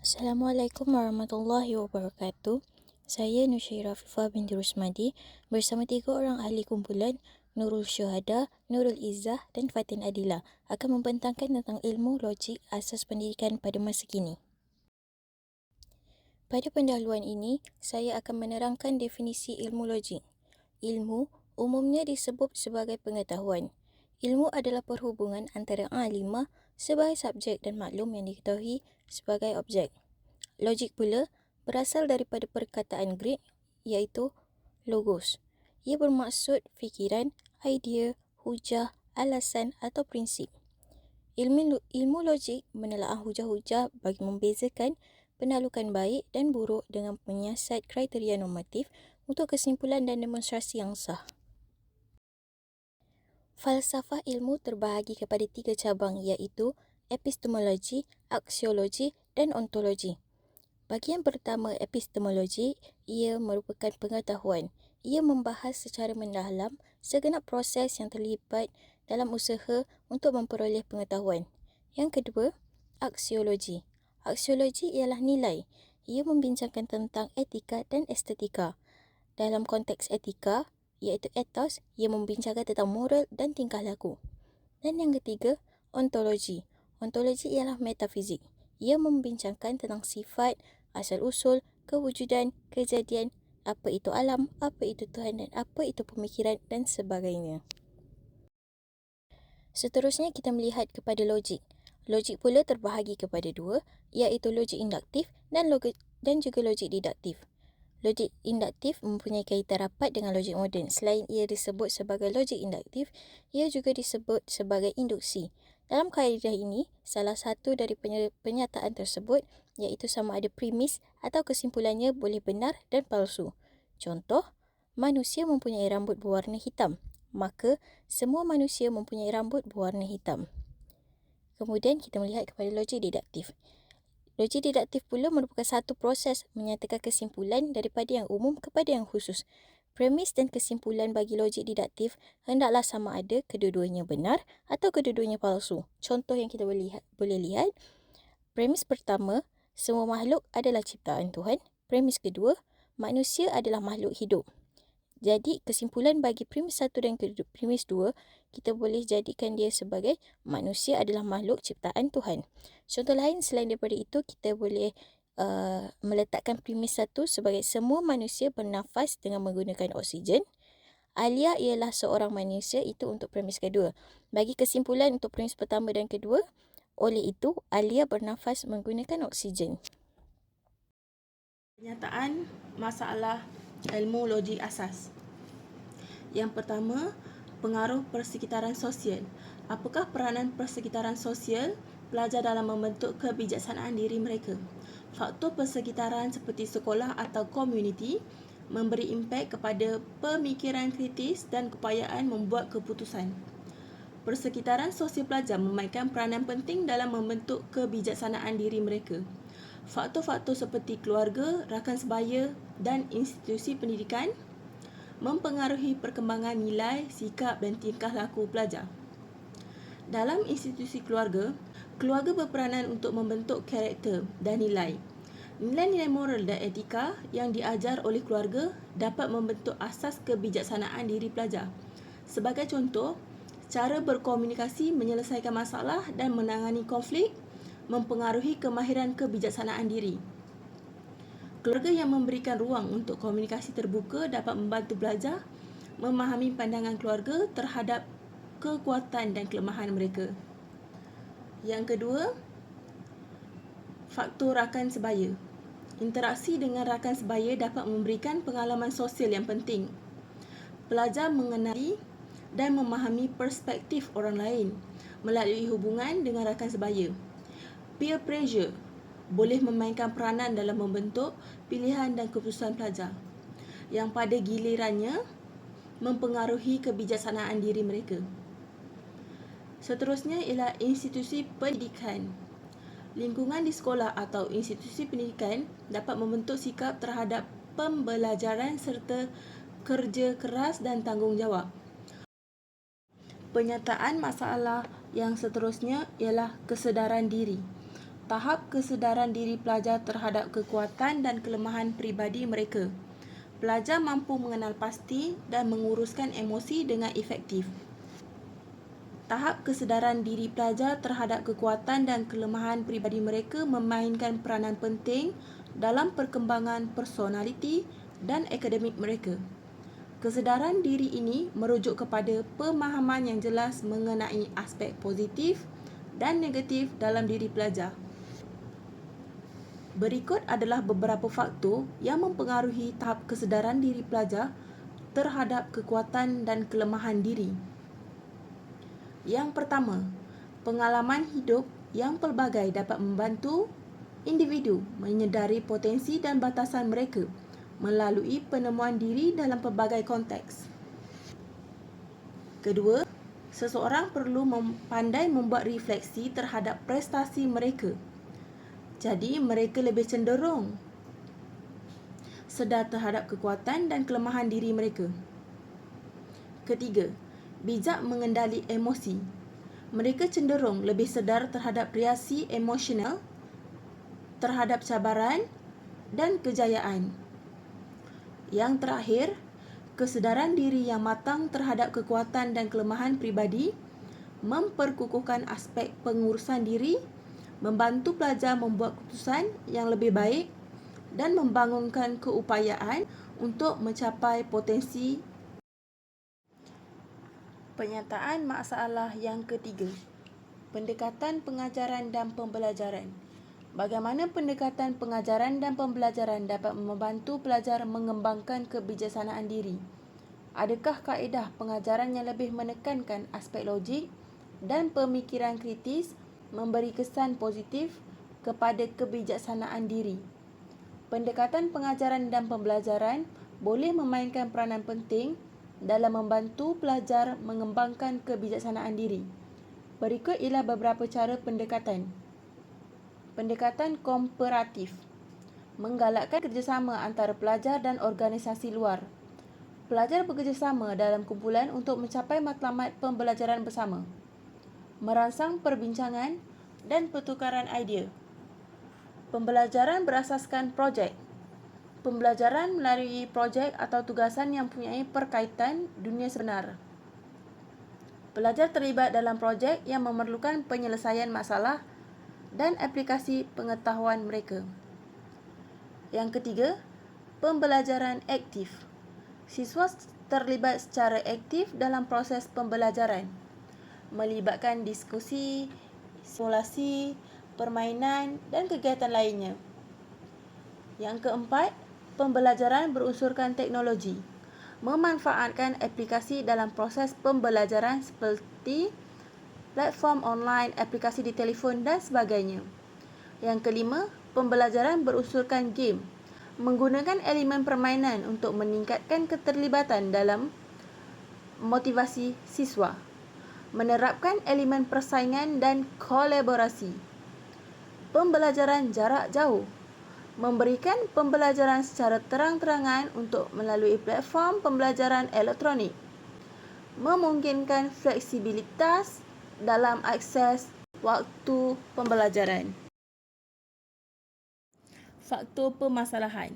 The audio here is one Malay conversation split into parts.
Assalamualaikum warahmatullahi wabarakatuh. Saya Nusyairah Afifah binti Rusmadi bersama 3 orang ahli kumpulan Nurul Syuhada, Nurul Izzah dan Fatin Adila akan membentangkan tentang ilmu logik asas pendidikan pada masa kini. Pada pendahuluan ini, saya akan menerangkan definisi ilmu logik. Ilmu umumnya disebut sebagai pengetahuan. Ilmu adalah perhubungan antara alimah sebagai subjek dan maklum yang diketahui sebagai objek. Logik pula berasal daripada perkataan Greek iaitu logos. Ia bermaksud fikiran, idea, hujah, alasan atau prinsip. Ilmu logik menelaah hujah-hujah bagi membezakan penaklukan baik dan buruk dengan menyiasat kriteria normatif untuk kesimpulan dan demonstrasi yang sah. Falsafah ilmu terbahagi kepada 3 cabang iaitu epistemologi, aksiologi dan ontologi. Bahagian pertama, epistemologi, ia merupakan pengetahuan. Ia membahas secara mendalam segenap proses yang terlibat dalam usaha untuk memperoleh pengetahuan. Yang kedua, aksiologi. Aksiologi ialah nilai. Ia membincangkan tentang etika dan estetika. Dalam konteks etika, iaitu ethos, ia membincangkan tentang moral dan tingkah laku. Dan yang ketiga, ontologi. Ontologi ialah metafizik. Ia membincangkan tentang sifat, asal-usul, kewujudan, kejadian, apa itu alam, apa itu Tuhan dan apa itu pemikiran dan sebagainya. Seterusnya kita melihat kepada logik. Logik pula terbahagi kepada 2, iaitu logik induktif dan juga logik diduktif. Logik induktif mempunyai kaitan rapat dengan logik moden. Selain ia disebut sebagai logik induktif, ia juga disebut sebagai induksi. Dalam kaedah ini, salah satu dari penyataan tersebut iaitu sama ada premis atau kesimpulannya boleh benar dan palsu. Contoh, manusia mempunyai rambut berwarna hitam, maka semua manusia mempunyai rambut berwarna hitam. Kemudian kita melihat kepada logik diduktif. Logik diduktif pula merupakan satu proses menyatakan kesimpulan daripada yang umum kepada yang khusus. Premis dan kesimpulan bagi logik diduktif hendaklah sama ada kedua-duanya benar atau kedua-duanya palsu. Contoh yang kita boleh lihat, premis pertama, semua makhluk adalah ciptaan Tuhan. Premis kedua, manusia adalah makhluk hidup. Jadi, kesimpulan bagi premis 1 dan premis 2, kita boleh jadikan dia sebagai manusia adalah makhluk ciptaan Tuhan. Contoh lain selain daripada itu, kita boleh meletakkan premis 1 sebagai semua manusia bernafas dengan menggunakan oksigen. Alia ialah seorang manusia, itu untuk premis kedua. Bagi kesimpulan untuk premis pertama dan kedua, oleh itu, Alia bernafas menggunakan oksigen. Penyataan masalah ilmu logik asas. Yang pertama, pengaruh persekitaran sosial. Apakah peranan persekitaran sosial pelajar dalam membentuk kebijaksanaan diri mereka? Faktor persekitaran seperti sekolah atau komuniti memberi impak kepada pemikiran kritis dan keupayaan membuat keputusan. Persekitaran sosial pelajar memainkan peranan penting dalam membentuk kebijaksanaan diri mereka. Faktor-faktor seperti keluarga, rakan sebaya dan institusi pendidikan mempengaruhi perkembangan nilai, sikap dan tingkah laku pelajar. Dalam institusi keluarga, keluarga berperanan untuk membentuk karakter dan nilai. Nilai-nilai moral dan etika yang diajar oleh keluarga dapat membentuk asas kebijaksanaan diri pelajar. Sebagai contoh, cara berkomunikasi, menyelesaikan masalah dan menangani konflik mempengaruhi kemahiran kebijaksanaan diri. Keluarga yang memberikan ruang untuk komunikasi terbuka dapat membantu pelajar memahami pandangan keluarga terhadap kekuatan dan kelemahan mereka. Yang kedua, faktor rakan sebaya. Interaksi dengan rakan sebaya dapat memberikan pengalaman sosial yang penting. Pelajar mengenali dan memahami perspektif orang lain melalui hubungan dengan rakan sebaya. Peer pressure boleh memainkan peranan dalam membentuk pilihan dan keputusan pelajar yang pada gilirannya mempengaruhi kebijaksanaan diri mereka. Seterusnya ialah institusi pendidikan. Lingkungan di sekolah atau institusi pendidikan dapat membentuk sikap terhadap pembelajaran serta kerja keras dan tanggungjawab. Penyataan masalah yang seterusnya ialah kesedaran diri. Tahap kesedaran diri pelajar terhadap kekuatan dan kelemahan peribadi mereka. Pelajar mampu mengenal pasti dan menguruskan emosi dengan efektif. Tahap kesedaran diri pelajar terhadap kekuatan dan kelemahan peribadi mereka memainkan peranan penting dalam perkembangan personaliti dan akademik mereka. Kesedaran diri ini merujuk kepada pemahaman yang jelas mengenai aspek positif dan negatif dalam diri pelajar. Berikut adalah beberapa faktor yang mempengaruhi tahap kesedaran diri pelajar terhadap kekuatan dan kelemahan diri. Yang pertama, pengalaman hidup yang pelbagai dapat membantu individu menyedari potensi dan batasan mereka melalui penemuan diri dalam pelbagai konteks. Kedua, seseorang perlu pandai membuat refleksi terhadap prestasi mereka. Jadi, mereka lebih cenderung sedar terhadap kekuatan dan kelemahan diri mereka. Ketiga, bijak mengendali emosi. Mereka cenderung lebih sedar terhadap reaksi emosional, terhadap cabaran dan kejayaan. Yang terakhir, kesedaran diri yang matang terhadap kekuatan dan kelemahan pribadi memperkukuhkan aspek pengurusan diri, membantu pelajar membuat keputusan yang lebih baik dan membangunkan keupayaan untuk mencapai potensi. Penyataan masalah yang ketiga, pendekatan pengajaran dan pembelajaran. Bagaimana pendekatan pengajaran dan pembelajaran dapat membantu pelajar mengembangkan kebijaksanaan diri? Adakah kaedah pengajaran yang lebih menekankan aspek logik dan pemikiran kritis memberi kesan positif kepada kebijaksanaan diri? Pendekatan pengajaran dan pembelajaran boleh memainkan peranan penting dalam membantu pelajar mengembangkan kebijaksanaan diri. Berikut ialah beberapa cara pendekatan. Pendekatan komparatif, menggalakkan kerjasama antara pelajar dan organisasi luar. Pelajar bekerjasama dalam kumpulan untuk mencapai matlamat pembelajaran bersama. Merangsang perbincangan dan pertukaran idea. Pembelajaran berasaskan projek. Pembelajaran melalui projek atau tugasan yang mempunyai perkaitan dunia sebenar. Pelajar terlibat dalam projek yang memerlukan penyelesaian masalah dan aplikasi pengetahuan mereka. Yang ketiga, pembelajaran aktif. Siswa terlibat secara aktif dalam proses pembelajaran, melibatkan diskusi, simulasi, permainan dan kegiatan lainnya. Yang keempat, pembelajaran berunsurkan teknologi, memanfaatkan aplikasi dalam proses pembelajaran seperti platform online, aplikasi di telefon dan sebagainya. Yang kelima, pembelajaran berunsurkan game, menggunakan elemen permainan untuk meningkatkan keterlibatan dalam motivasi siswa, menerapkan elemen persaingan dan kolaborasi. Pembelajaran jarak jauh, memberikan pembelajaran secara terang-terangan untuk melalui platform pembelajaran elektronik, memungkinkan fleksibilitas dalam akses waktu pembelajaran. Faktor permasalahan.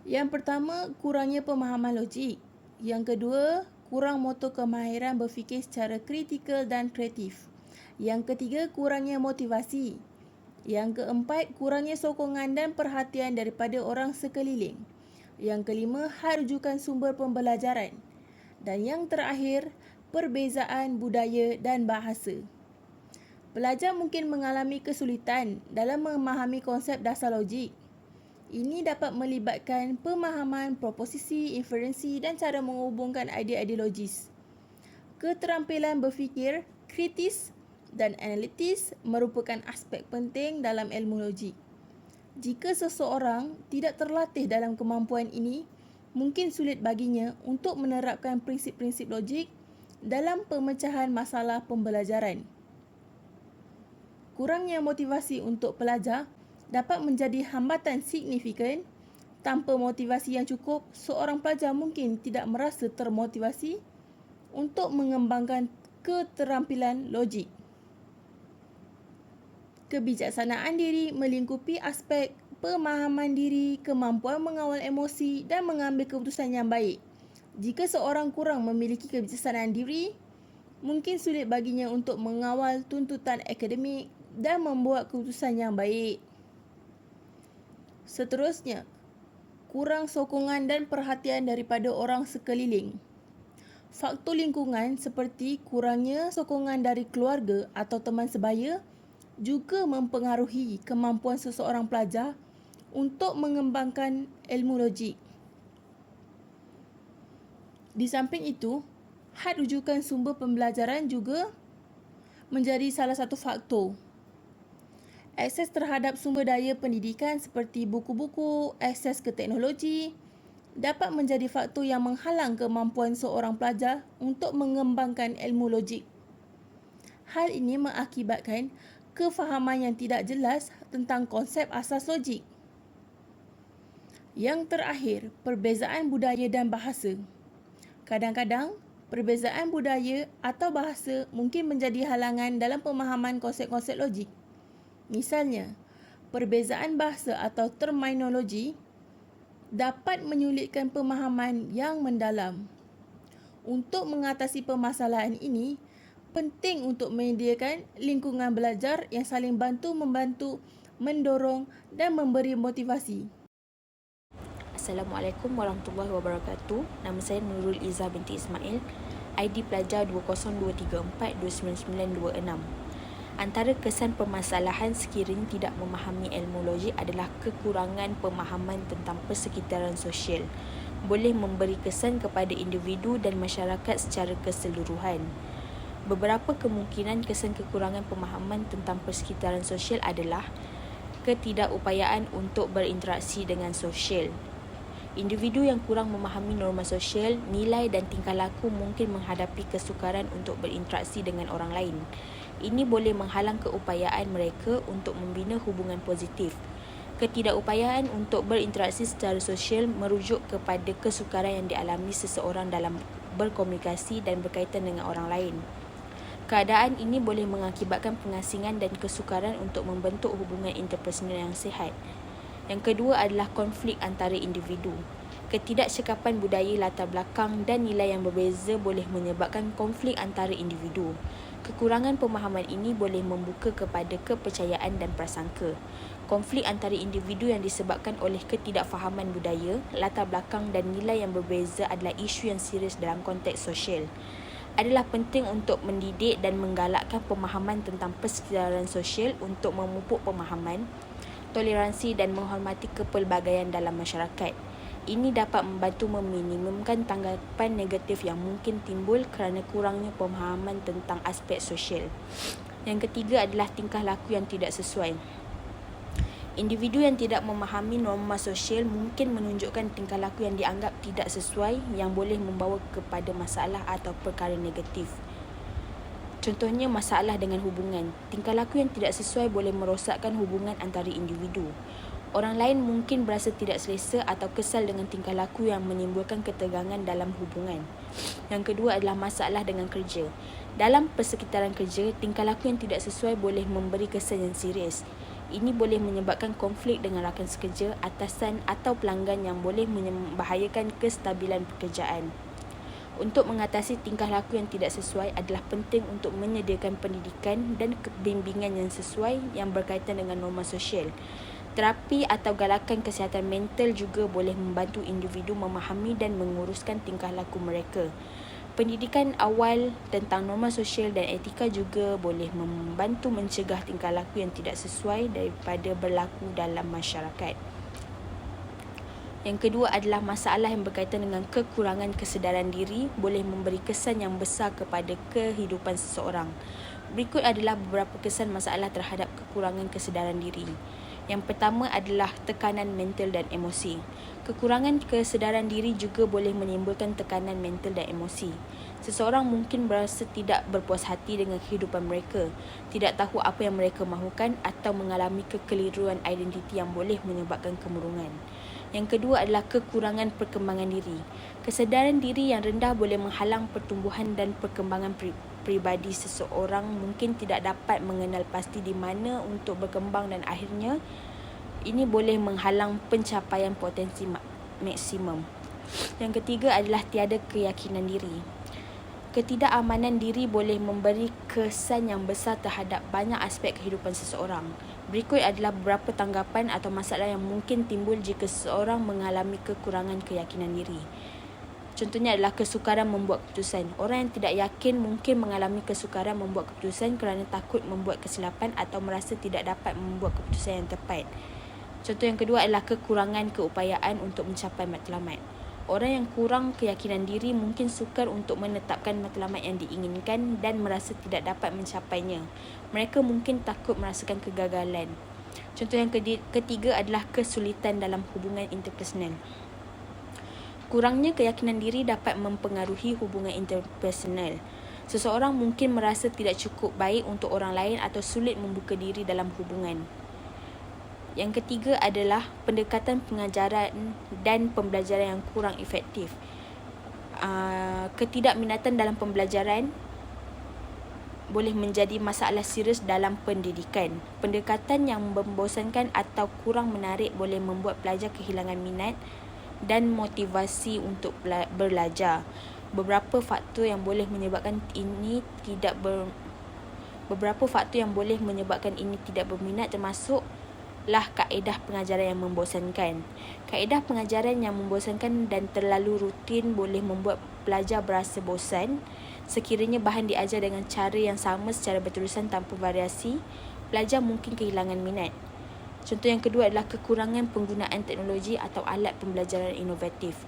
Yang pertama, kurangnya pemahaman logik. Yang kedua, kurang motor kemahiran berfikir secara kritikal dan kreatif. Yang ketiga, kurangnya motivasi. Yang keempat, kurangnya sokongan dan perhatian daripada orang sekeliling. Yang kelima, had rujukan sumber pembelajaran. Dan yang terakhir, perbezaan budaya dan bahasa. Pelajar mungkin mengalami kesulitan dalam memahami konsep dasar logik. Ini dapat melibatkan pemahaman proposisi, inferensi dan cara menghubungkan idea-idea logis. Keterampilan berfikir kritis dan analitis merupakan aspek penting dalam ilmu logik. Jika seseorang tidak terlatih dalam kemampuan ini, mungkin sulit baginya untuk menerapkan prinsip-prinsip logik dalam pemecahan masalah pembelajaran. Kurangnya motivasi untuk pelajar dapat menjadi hambatan signifikan. Tanpa motivasi yang cukup, seorang pelajar mungkin tidak merasa termotivasi untuk mengembangkan keterampilan logik. Kebijaksanaan diri melingkupi aspek pemahaman diri, kemampuan mengawal emosi dan mengambil keputusan yang baik. Jika seorang kurang memiliki kebijaksanaan diri, mungkin sulit baginya untuk mengawal tuntutan akademik dan membuat keputusan yang baik. Seterusnya, kurang sokongan dan perhatian daripada orang sekeliling. Faktor lingkungan seperti kurangnya sokongan dari keluarga atau teman sebaya juga mempengaruhi kemampuan seseorang pelajar untuk mengembangkan ilmu logik. Di samping itu, had rujukan sumber pembelajaran juga menjadi salah satu faktor. Akses terhadap sumber daya pendidikan seperti buku-buku, akses ke teknologi dapat menjadi faktor yang menghalang kemampuan seorang pelajar untuk mengembangkan ilmu logik. Hal ini mengakibatkan kefahaman yang tidak jelas tentang konsep asas logik. Yang terakhir, perbezaan budaya dan bahasa. Kadang-kadang, perbezaan budaya atau bahasa mungkin menjadi halangan dalam pemahaman konsep-konsep logik. Misalnya, perbezaan bahasa atau terminologi dapat menyulitkan pemahaman yang mendalam. Untuk mengatasi permasalahan ini, penting untuk menyediakan lingkungan belajar yang saling bantu-membantu, mendorong dan memberi motivasi. Assalamualaikum warahmatullahi wabarakatuh. Nama saya Nurul Izzah binti Ismail. ID pelajar 20234299926. Antara kesan permasalahan sekiranya tidak memahami ilmu logik adalah kekurangan pemahaman tentang persekitaran sosial. Boleh memberi kesan kepada individu dan masyarakat secara keseluruhan. Beberapa kemungkinan kesan kekurangan pemahaman tentang persekitaran sosial adalah ketidakupayaan untuk berinteraksi dengan sosial. Individu yang kurang memahami norma sosial, nilai dan tingkah laku mungkin menghadapi kesukaran untuk berinteraksi dengan orang lain. Ini boleh menghalang keupayaan mereka untuk membina hubungan positif. Ketidakupayaan untuk berinteraksi secara sosial merujuk kepada kesukaran yang dialami seseorang dalam berkomunikasi dan berkaitan dengan orang lain. Keadaan ini boleh mengakibatkan pengasingan dan kesukaran untuk membentuk hubungan interpersonal yang sihat. Yang kedua adalah konflik antara individu. Ketidaksekapan budaya, latar belakang dan nilai yang berbeza boleh menyebabkan konflik antara individu. Kekurangan pemahaman ini boleh membuka kepada kepercayaan dan prasangka. Konflik antara individu yang disebabkan oleh ketidakfahaman budaya, latar belakang dan nilai yang berbeza adalah isu yang serius dalam konteks sosial. Adalah penting untuk mendidik dan menggalakkan pemahaman tentang persekitaran sosial untuk memupuk pemahaman, toleransi dan menghormati kepelbagaian dalam masyarakat. Ini dapat membantu meminimumkan tanggapan negatif yang mungkin timbul kerana kurangnya pemahaman tentang aspek sosial. Yang ketiga adalah tingkah laku yang tidak sesuai. Individu yang tidak memahami norma sosial mungkin menunjukkan tingkah laku yang dianggap tidak sesuai yang boleh membawa kepada masalah atau perkara negatif. Contohnya masalah dengan hubungan. Tingkah laku yang tidak sesuai boleh merosakkan hubungan antara individu. Orang lain mungkin berasa tidak selesa atau kesal dengan tingkah laku yang menimbulkan ketegangan dalam hubungan. Yang kedua adalah masalah dengan kerja. Dalam persekitaran kerja, tingkah laku yang tidak sesuai boleh memberi kesan yang serius. Ini boleh menyebabkan konflik dengan rakan sekerja, atasan atau pelanggan yang boleh membahayakan kestabilan pekerjaan. Untuk mengatasi tingkah laku yang tidak sesuai adalah penting untuk menyediakan pendidikan dan bimbingan yang sesuai yang berkaitan dengan norma sosial. Terapi atau galakan kesihatan mental juga boleh membantu individu memahami dan menguruskan tingkah laku mereka. Pendidikan awal tentang norma sosial dan etika juga boleh membantu mencegah tingkah laku yang tidak sesuai daripada berlaku dalam masyarakat. Yang kedua adalah masalah yang berkaitan dengan kekurangan kesedaran diri boleh memberi kesan yang besar kepada kehidupan seseorang. Berikut adalah beberapa kesan masalah terhadap kekurangan kesedaran diri. Yang pertama adalah tekanan mental dan emosi. Kekurangan kesedaran diri juga boleh menimbulkan tekanan mental dan emosi. Seseorang mungkin berasa tidak berpuas hati dengan kehidupan mereka, tidak tahu apa yang mereka mahukan atau mengalami kekeliruan identiti yang boleh menyebabkan kemurungan. Yang kedua adalah kekurangan perkembangan diri. Kesedaran diri yang rendah boleh menghalang pertumbuhan dan perkembangan peribadi seseorang mungkin tidak dapat mengenal pasti di mana untuk berkembang dan akhirnya ini boleh menghalang pencapaian potensi maksimum. Yang ketiga adalah tiada keyakinan diri. Ketidakamanan diri boleh memberi kesan yang besar terhadap banyak aspek kehidupan seseorang. Berikut adalah beberapa tanggapan atau masalah yang mungkin timbul jika seseorang mengalami kekurangan keyakinan diri. Contohnya adalah kesukaran membuat keputusan. Orang yang tidak yakin mungkin mengalami kesukaran membuat keputusan kerana takut membuat kesilapan atau merasa tidak dapat membuat keputusan yang tepat. Contoh yang kedua adalah kekurangan keupayaan untuk mencapai matlamat. Orang yang kurang keyakinan diri mungkin sukar untuk menetapkan matlamat yang diinginkan dan merasa tidak dapat mencapainya. Mereka mungkin takut merasakan kegagalan. Contoh yang ketiga adalah kesulitan dalam hubungan interpersonal. Kurangnya keyakinan diri dapat mempengaruhi hubungan interpersonal. Seseorang mungkin merasa tidak cukup baik untuk orang lain atau sulit membuka diri dalam hubungan. Yang ketiga adalah pendekatan pengajaran dan pembelajaran yang kurang efektif. Ketidakminatan dalam pembelajaran boleh menjadi masalah serius dalam pendidikan. Pendekatan yang membosankan atau kurang menarik boleh membuat pelajar kehilangan minat dan motivasi untuk belajar. Beberapa faktor yang boleh menyebabkan ini tidak berminat termasuklah kaedah pengajaran yang membosankan. Kaedah pengajaran yang membosankan dan terlalu rutin boleh membuat pelajar berasa bosan. Sekiranya bahan diajar dengan cara yang sama secara berterusan tanpa variasi, pelajar mungkin kehilangan minat. Contoh yang kedua adalah kekurangan penggunaan teknologi atau alat pembelajaran inovatif.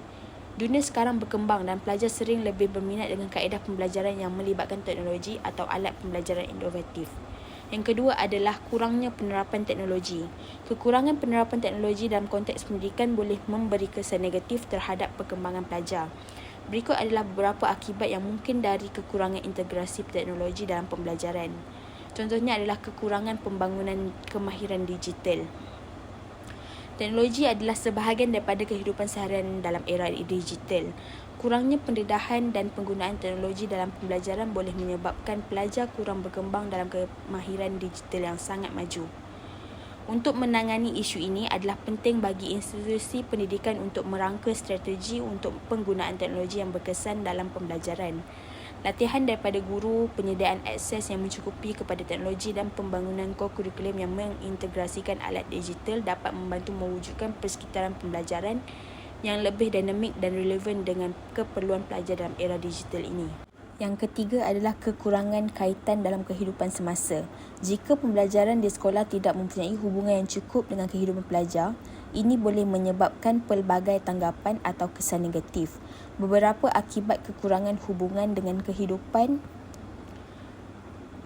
Dunia sekarang berkembang dan pelajar sering lebih berminat dengan kaedah pembelajaran yang melibatkan teknologi atau alat pembelajaran inovatif. Yang kedua adalah kurangnya penerapan teknologi. Kekurangan penerapan teknologi dalam konteks pendidikan boleh memberi kesan negatif terhadap perkembangan pelajar. Berikut adalah beberapa akibat yang mungkin dari kekurangan integrasi teknologi dalam pembelajaran. Contohnya adalah kekurangan pembangunan kemahiran digital. Teknologi adalah sebahagian daripada kehidupan seharian dalam era digital. Kurangnya pendedahan dan penggunaan teknologi dalam pembelajaran boleh menyebabkan pelajar kurang berkembang dalam kemahiran digital yang sangat maju. Untuk menangani isu ini adalah penting bagi institusi pendidikan untuk merangka strategi untuk penggunaan teknologi yang berkesan dalam pembelajaran. Latihan daripada guru, penyediaan akses yang mencukupi kepada teknologi dan pembangunan kurikulum yang mengintegrasikan alat digital dapat membantu mewujudkan persekitaran pembelajaran yang lebih dinamik dan relevan dengan keperluan pelajar dalam era digital ini. Yang ketiga adalah kekurangan kaitan dalam kehidupan semasa. Jika pembelajaran di sekolah tidak mempunyai hubungan yang cukup dengan kehidupan pelajar, ini boleh menyebabkan pelbagai tanggapan atau kesan negatif. Beberapa akibat kekurangan hubungan dengan kehidupan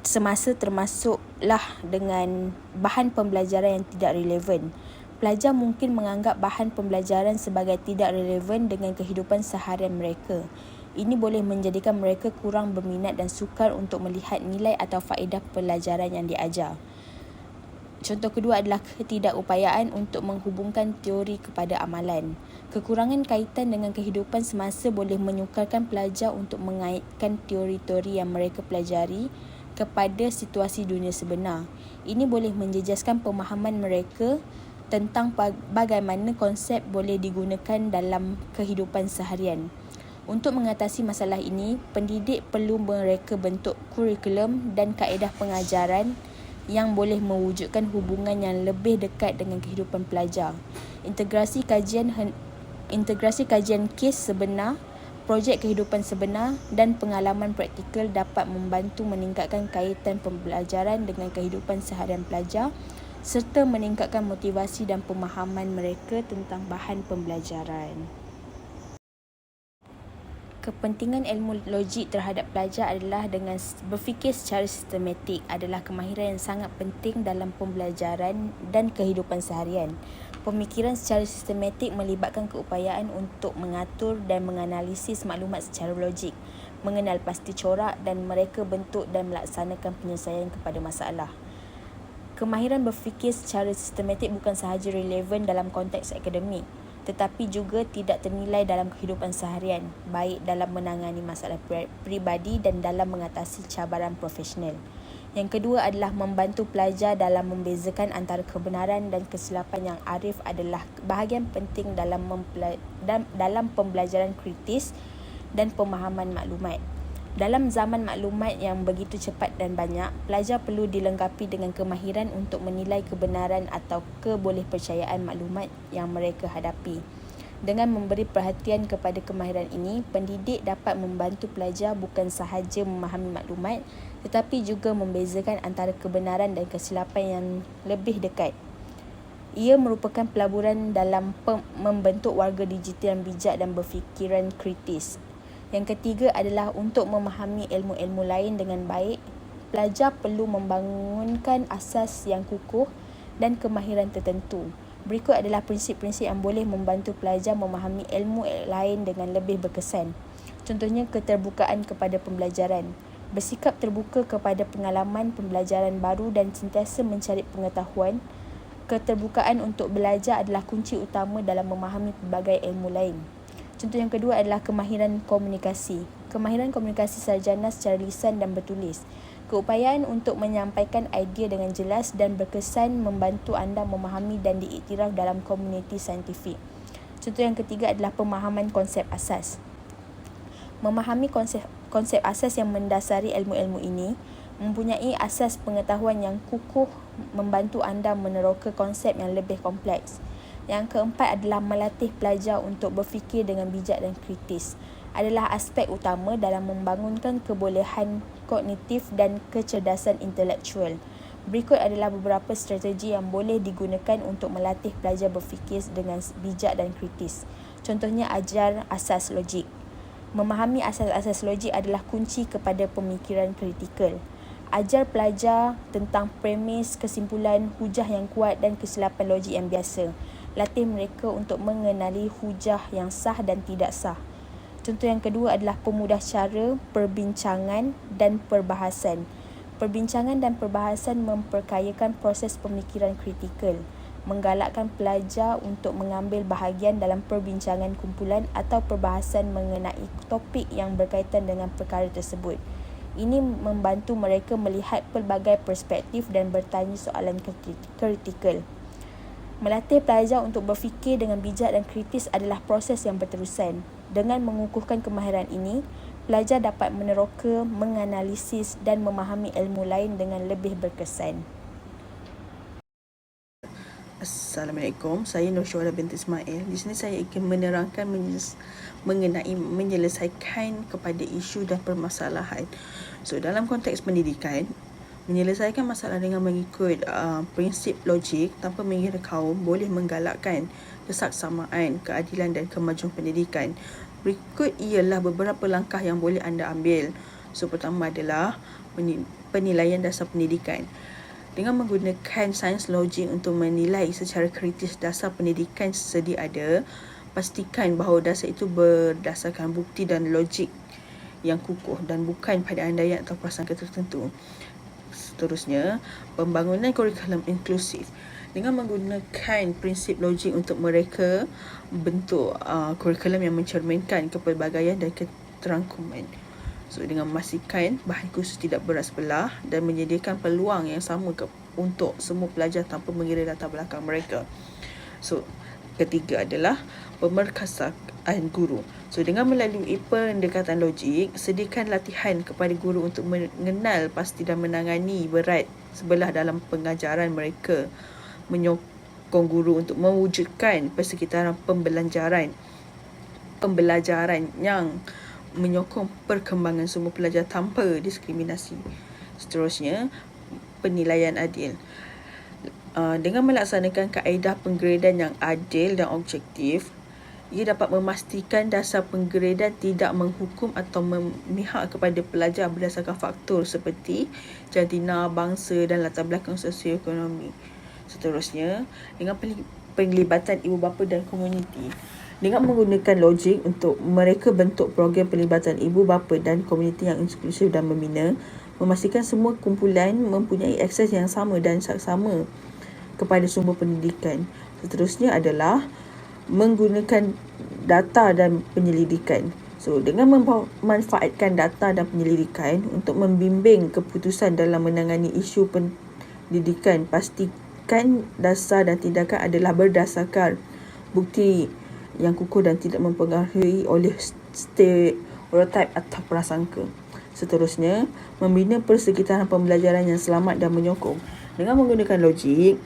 semasa termasuklah dengan bahan pembelajaran yang tidak relevan. Pelajar mungkin menganggap bahan pembelajaran sebagai tidak relevan dengan kehidupan seharian mereka. Ini boleh menjadikan mereka kurang berminat dan sukar untuk melihat nilai atau faedah pelajaran yang diajar. Contoh kedua adalah ketidakupayaan untuk menghubungkan teori kepada amalan. Kekurangan kaitan dengan kehidupan semasa boleh menyukarkan pelajar untuk mengaitkan teori-teori yang mereka pelajari kepada situasi dunia sebenar. Ini boleh menjejaskan pemahaman mereka tentang bagaimana konsep boleh digunakan dalam kehidupan seharian. Untuk mengatasi masalah ini, pendidik perlu mereka bentuk kurikulum dan kaedah pengajaran yang boleh mewujudkan hubungan yang lebih dekat dengan kehidupan pelajar. Integrasi kajian kes sebenar, projek kehidupan sebenar dan pengalaman praktikal dapat membantu meningkatkan kaitan pembelajaran dengan kehidupan seharian pelajar serta meningkatkan motivasi dan pemahaman mereka tentang bahan pembelajaran. Kepentingan ilmu logik terhadap pelajar adalah dengan berfikir secara sistematik adalah kemahiran yang sangat penting dalam pembelajaran dan kehidupan seharian. Pemikiran secara sistematik melibatkan keupayaan untuk mengatur dan menganalisis maklumat secara logik, mengenal pasti corak dan mereka bentuk dan melaksanakan penyelesaian kepada masalah. Kemahiran berfikir secara sistematik bukan sahaja relevan dalam konteks akademik. tetapi juga tidak ternilai dalam kehidupan seharian, baik dalam menangani masalah peribadi dan dalam mengatasi cabaran profesional. Yang kedua adalah membantu pelajar dalam membezakan antara kebenaran dan kesilapan yang arif adalah bahagian penting dalam pembelajaran kritis dan pemahaman maklumat. Dalam zaman maklumat yang begitu cepat dan banyak, pelajar perlu dilengkapi dengan kemahiran untuk menilai kebenaran atau kebolehpercayaan maklumat yang mereka hadapi. Dengan memberi perhatian kepada kemahiran ini, pendidik dapat membantu pelajar bukan sahaja memahami maklumat, tetapi juga membezakan antara kebenaran dan kesilapan yang lebih dekat. Ia merupakan pelaburan dalam membentuk warga digital yang bijak dan berfikiran kritis. Yang ketiga adalah untuk memahami ilmu-ilmu lain dengan baik, pelajar perlu membangunkan asas yang kukuh dan kemahiran tertentu. Berikut adalah prinsip-prinsip yang boleh membantu pelajar memahami ilmu lain dengan lebih berkesan. Contohnya, keterbukaan kepada pembelajaran. Bersikap terbuka kepada pengalaman pembelajaran baru dan sentiasa mencari pengetahuan. Keterbukaan untuk belajar adalah kunci utama dalam memahami pelbagai ilmu lain. Contoh yang kedua adalah kemahiran komunikasi. Kemahiran komunikasi sarjana secara lisan dan bertulis. Keupayaan untuk menyampaikan idea dengan jelas dan berkesan membantu anda memahami dan diiktiraf dalam komuniti saintifik. Contoh yang ketiga adalah pemahaman konsep asas. Memahami konsep asas yang mendasari ilmu-ilmu ini, mempunyai asas pengetahuan yang kukuh membantu anda meneroka konsep yang lebih kompleks. Yang keempat adalah melatih pelajar untuk berfikir dengan bijak dan kritis. Adalah aspek utama dalam membangunkan kebolehan kognitif dan kecerdasan intelektual. Berikut adalah beberapa strategi yang boleh digunakan untuk melatih pelajar berfikir dengan bijak dan kritis. Contohnya, ajar asas logik. Memahami asas-asas logik adalah kunci kepada pemikiran kritikal. Ajar pelajar tentang premis, kesimpulan, hujah yang kuat dan kesilapan logik yang biasa. Latih mereka untuk mengenali hujah yang sah dan tidak sah. Contoh yang kedua adalah pemudah cara, perbincangan dan perbahasan. Perbincangan dan perbahasan memperkayakan proses pemikiran kritikal, menggalakkan pelajar untuk mengambil bahagian dalam perbincangan kumpulan atau perbahasan mengenai topik yang berkaitan dengan perkara tersebut. Ini membantu mereka melihat pelbagai perspektif dan bertanya soalan kritikal. Melatih pelajar untuk berfikir dengan bijak dan kritis adalah proses yang berterusan. Dengan mengukuhkan kemahiran ini, pelajar dapat meneroka, menganalisis dan memahami ilmu lain dengan lebih berkesan. Assalamualaikum, saya Nur Syuhada binti Ismail. Di sini saya akan menerangkan mengenai menyelesaikan kepada isu dan permasalahan. So, dalam konteks pendidikan, menyelesaikan masalah dengan mengikut prinsip logik tanpa mengira kaum boleh menggalakkan kesaksamaan, keadilan dan kemajuan pendidikan. Berikut ialah beberapa langkah yang boleh anda ambil. So, pertama adalah penilaian dasar pendidikan. Dengan menggunakan sains logik untuk menilai secara kritis dasar pendidikan sedia ada, pastikan bahawa dasar itu berdasarkan bukti dan logik yang kukuh dan bukan pada andaian atau prasangka tertentu. Seterusnya, pembangunan kurikulum inklusif. Dengan menggunakan prinsip logik untuk mereka bentuk kurikulum yang mencerminkan kepelbagaian dan keterangkuman. So, dengan memastikan bahan khusus tidak berat sebelah dan menyediakan peluang yang sama untuk semua pelajar tanpa mengira latar belakang mereka. So, ketiga adalah pemerkasaan guru. So, dengan melalui pendekatan logik, sediakan latihan kepada guru untuk mengenal pasti dan menangani berat sebelah dalam pengajaran mereka. Menyokong guru untuk mewujudkan persekitaran pembelajaran yang menyokong perkembangan semua pelajar tanpa diskriminasi. Seterusnya, penilaian adil. Dengan melaksanakan kaedah penggradan yang adil dan objektif, ia dapat memastikan dasar penggradan tidak menghukum atau memihak kepada pelajar berdasarkan faktor seperti jantina, bangsa dan latar belakang sosioekonomi. Seterusnya, dengan penglibatan ibu bapa dan komuniti. Dengan menggunakan logik untuk mereka bentuk program pelibatan ibu bapa dan komuniti yang inklusif dan membina, memastikan semua kumpulan mempunyai akses yang sama dan saksama kepada sumber pendidikan. Seterusnya adalah menggunakan data dan penyelidikan. So, dengan memanfaatkan data dan penyelidikan untuk membimbing keputusan dalam menangani isu pendidikan, pastikan dasar dan tindakan adalah berdasarkan bukti yang kukuh dan tidak mempengaruhi oleh stereotip atau prasangka. Seterusnya, membina persekitaran pembelajaran yang selamat dan menyokong. Dengan menggunakan logik,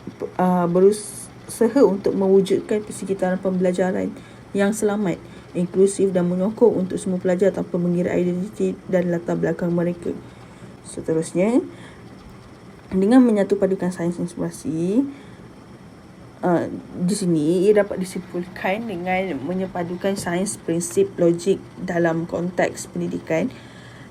berusaha untuk mewujudkan persekitaran pembelajaran yang selamat, inklusif dan menyokong untuk semua pelajar tanpa mengira identiti dan latar belakang mereka. Seterusnya, dengan menyatupadukan sains inspirasi, di sini ia dapat disimpulkan dengan menyepadukan sains, prinsip, logik dalam konteks pendidikan.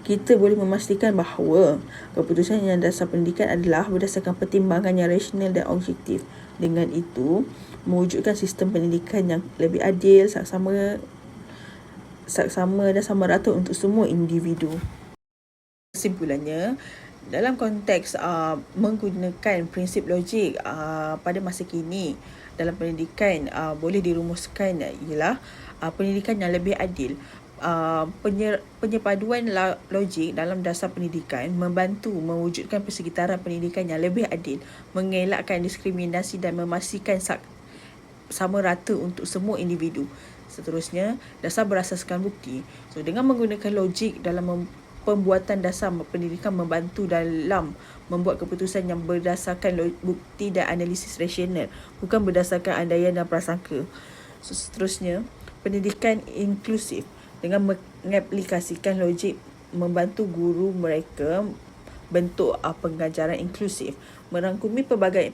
Kita boleh memastikan bahawa keputusan yang dasar pendidikan adalah berdasarkan pertimbangan yang rasional dan objektif. Dengan itu, mewujudkan sistem pendidikan yang lebih adil, saksama dan sama rata untuk semua individu. Kesimpulannya, dalam konteks menggunakan prinsip logik pada masa kini dalam pendidikan boleh dirumuskan ialah pendidikan yang lebih adil. Penyepaduan logik dalam dasar pendidikan membantu mewujudkan persekitaran pendidikan yang lebih adil, mengelakkan diskriminasi dan memastikan sama rata untuk semua individu. Seterusnya, dasar berasaskan bukti. So, dengan menggunakan logik dalam pembuatan dasar pendidikan membantu dalam membuat keputusan yang berdasarkan bukti dan analisis rasional, bukan berdasarkan andaian dan prasangka. So, seterusnya, pendidikan inklusif. Dengan mengaplikasikan logik membantu guru mereka bentuk pengajaran inklusif, merangkumi pelbagai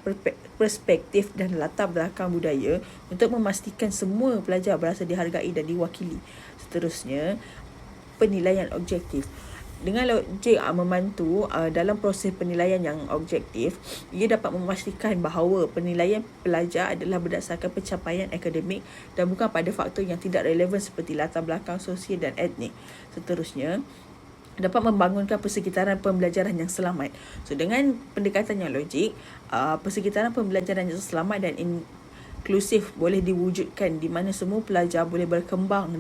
perspektif dan latar belakang budaya untuk memastikan semua pelajar berasa dihargai dan diwakili. Seterusnya, penilaian objektif. Dengan logik membantu dalam proses penilaian yang objektif, ia dapat memastikan bahawa penilaian pelajar adalah berdasarkan pencapaian akademik dan bukan pada faktor yang tidak relevan seperti latar belakang sosial dan etnik. Seterusnya, dapat membangunkan persekitaran pembelajaran yang selamat. So, dengan pendekatan yang logik, persekitaran pembelajaran yang selamat dan inklusif boleh diwujudkan di mana semua pelajar boleh berkembang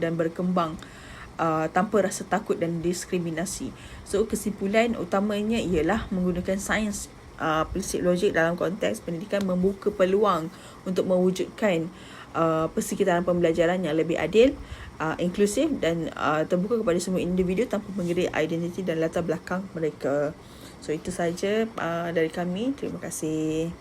tanpa rasa takut dan diskriminasi. So, kesimpulan utamanya ialah menggunakan sains, prinsip logik dalam konteks pendidikan membuka peluang untuk mewujudkan persekitaran pembelajaran yang lebih adil, inklusif dan terbuka kepada semua individu tanpa mengira identiti dan latar belakang mereka. So, itu saja dari kami. Terima kasih.